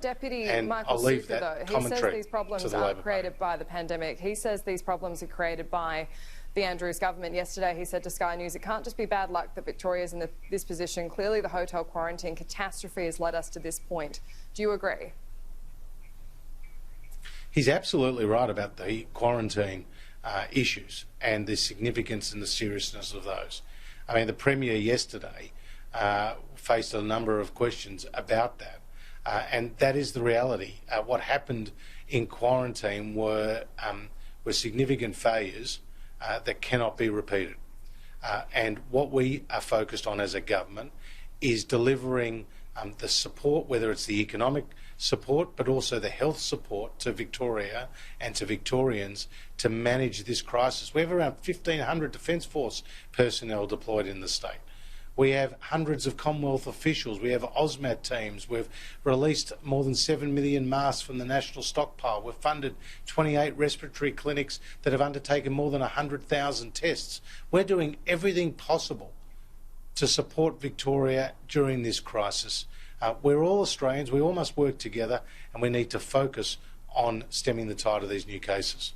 Deputy and Michael I'll leave Sukkar, that though, he says commentary these problems to the aren't Labor created Party. by the pandemic. He says these problems are created by the Andrews government. Yesterday he said to Sky News, it can't just be bad luck that Victoria's in this position. Clearly the hotel quarantine catastrophe has led us to this point. Do you agree? He's absolutely right about the quarantine issues and the significance and the seriousness of those. I mean, the Premier yesterday faced a number of questions about that, and that is the reality. What happened in quarantine were significant failures that cannot be repeated. And what we are focused on as a government is delivering the support, whether it's the economic support, but also the health support to Victoria and to Victorians to manage this crisis. We have around 1,500 Defence Force personnel deployed in the state. We have hundreds of Commonwealth officials. We have OSMAT teams. We've released more than 7 million masks from the national stockpile. We've funded 28 respiratory clinics that have undertaken more than 100,000 tests. We're doing everything possible to support Victoria during this crisis. We're all Australians. We all must work together, and we need to focus on stemming the tide of these new cases.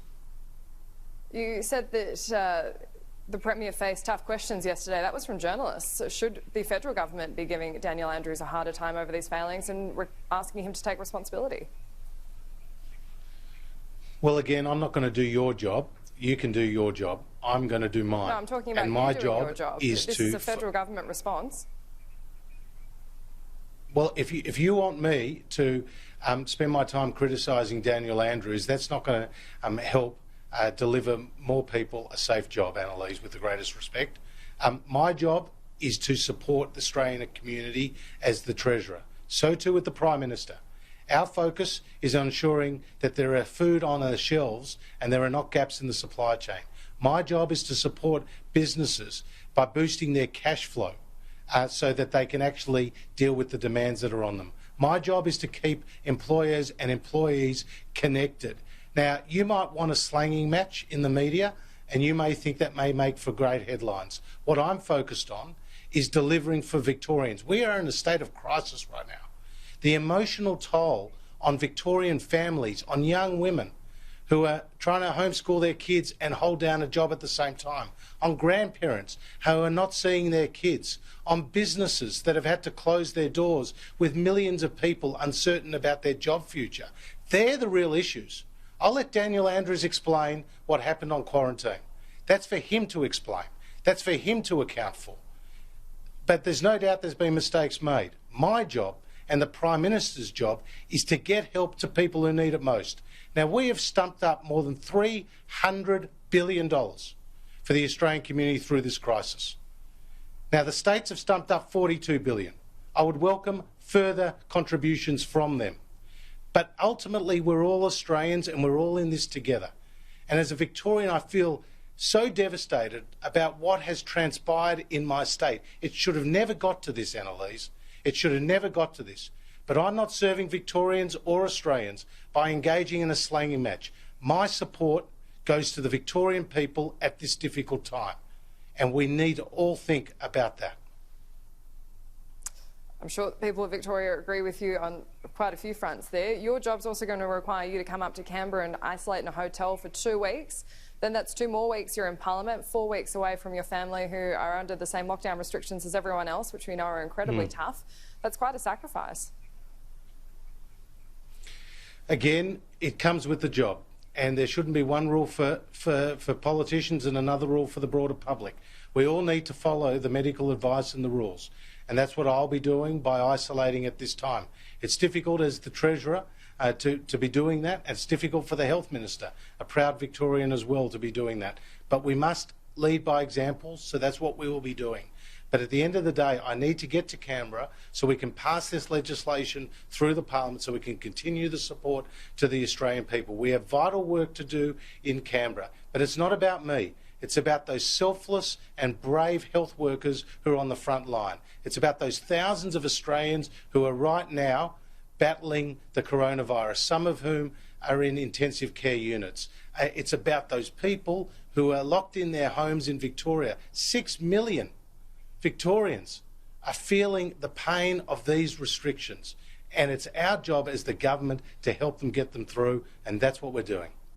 You said that the Premier faced tough questions yesterday. That was from journalists. Should the federal government be giving Daniel Andrews a harder time over these failings and asking him to take responsibility? Well, again, I'm not going to do your job. You can do your job. I'm going to do mine. No, I'm talking about and you my doing job your job. is this is a federal government response. Well, if you want me to spend my time criticising Daniel Andrews, that's not going to help deliver more people a safe job, Annalise, with the greatest respect. My job is to support the Australian community as the Treasurer. So too with the Prime Minister. Our focus is on ensuring that there are food on the shelves and there are not gaps in the supply chain. My job is to support businesses by boosting their cash flow so that they can actually deal with the demands that are on them. My job is to keep employers and employees connected. Now, you might want a slanging match in the media, and you may think that may make for great headlines. What I'm focused on is delivering for Victorians. We are in a state of crisis right now. The emotional toll on Victorian families, on young women who are trying to homeschool their kids and hold down a job at the same time, on grandparents who are not seeing their kids, on businesses that have had to close their doors with millions of people uncertain about their job future. They're the real issues. I'll let Daniel Andrews explain what happened on quarantine. That's for him to explain. That's for him to account for. But there's no doubt there's been mistakes made. My job and the Prime Minister's job is to get help to people who need it most. Now, we have stumped up more than $300 billion for the Australian community through this crisis. Now, the states have stumped up $42 billion. I would welcome further contributions from them. But ultimately, we're all Australians and we're all in this together. And as a Victorian, I feel so devastated about what has transpired in my state. It should have never got to this, Annalise. It should have never got to this. But I'm not serving Victorians or Australians by engaging in a slanging match. My support goes to the Victorian people at this difficult time. And we need to all think about that. I'm sure people of Victoria agree with you on quite a few fronts there. Your job's also going to require you to come up to Canberra and isolate in a hotel for 2 weeks. Then that's 2 more weeks you're in Parliament, 4 weeks away from your family who are under the same lockdown restrictions as everyone else, which we know are incredibly tough. That's quite a sacrifice. Again, it comes with the job. And there shouldn't be one rule for politicians and another rule for the broader public. We all need to follow the medical advice and the rules. And that's what I'll be doing by isolating at this time. It's difficult as the Treasurer to be doing that. And it's difficult for the Health Minister, a proud Victorian as well, to be doing that. But we must lead by example, so that's what we will be doing. But at the end of the day, I need to get to Canberra so we can pass this legislation through the Parliament so we can continue the support to the Australian people. We have vital work to do in Canberra, but it's not about me. It's about those selfless and brave health workers who are on the front line. It's about those thousands of Australians who are right now battling the coronavirus, some of whom are in intensive care units. It's about those people who are locked in their homes in Victoria. 6 million Victorians are feeling the pain of these restrictions. and it's our job as the government to help them get them through, and that's what we're doing.